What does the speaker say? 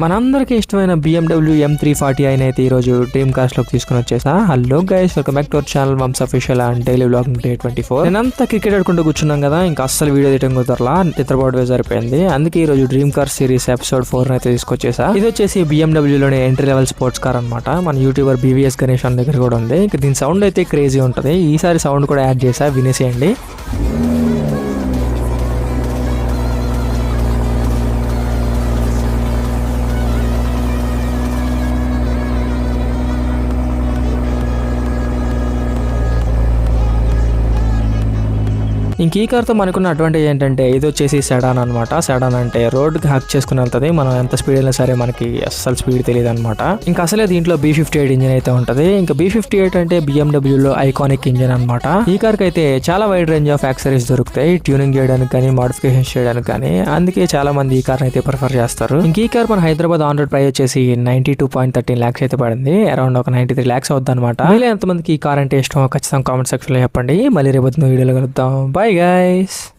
మనందరికీ ఇష్టమైన BMW M340 అయితే ఈ రోజు డ్రీమ్ కార్స్ లోకి తీసుకుని వచ్చేసా. Hello guys, welcome back to our channel Vamsha official and daily vlogging day 24. నేనంతా క్రికెట్ ఆడుకుంటూ కూర్చున్నాం కదా, ఇంకా అస్సలు వీడియో తీయడం కుదరలా, నిద్రపోవడమే సరిపోయింది. అందుకే ఈ రోజు డ్రీమ్ కార్ సిరీస్ ఎపిసోడ్ 4 అయితే తీసుకొచ్చేసా. ఇది వచ్చేసి BMW లోని ఎంట్రీ లెవెల్ స్పోర్ట్స్ కార్ అనమాట. మన యూట్యూబర్ BVS గణేష్ అన్న దగ్గర కూడా ఉంది. ఇంకా దీని సౌండ్ అయితే క్రేజీ ఉంటుంది. ఈసారి సౌండ్ కూడా యాడ్ చేసా, వినేసేయండి. ఇంక ఈ కార్తో మనకున్న అడ్వాంటేజ్ ఏంటంటే ఇది వచ్చేసి సెడాన్ అనమాట. సెడాన్ అంటే రోడ్కి హ్యాక్ చేసుకుని వెళ్తుంది. మనం ఎంత స్పీడ్ అయినా సరే మనకి అస్సలు స్పీడ్ తెలియదు అనమాట. ఇంకా అసలే దీంట్లో B58 ఇంజిన్ అయితే ఉంటుంది. ఇంకా B58 అంటే BMW లో ఐకానిక్ ఇంజిన్ అనమాట. ఈ కార్కి అయితే చాలా వైడ్ రేంజ్ ఆఫ్ యాక్సరీస్ దొరుకుతాయి, ట్యూనింగ్ చేయడానికి కానీ మోడిఫికేషన్ చేయడానికి కానీ. అందుకే చాలా మంది ఈ కార్ అయితే ప్రిఫర్ చేస్తారు. ఇంక ఈ కార్ మన హైదరాబాద్ ఆన్ రోడ్ ప్రైస్ వచ్చేసి 92.13 lakhs అయితే పడింది. అరౌండ్ ఒక 93 lakhs అవుద్ది అనమాట. మీలో ఎంతమందికి ఈ కార్ అంటే ఇష్టమో ఖచ్చితంగా కామెంట్ సెక్షన్ లో చెప్పండి. మళ్ళీ రేపు వీడియోలో కలుద్దాం. Bye guys.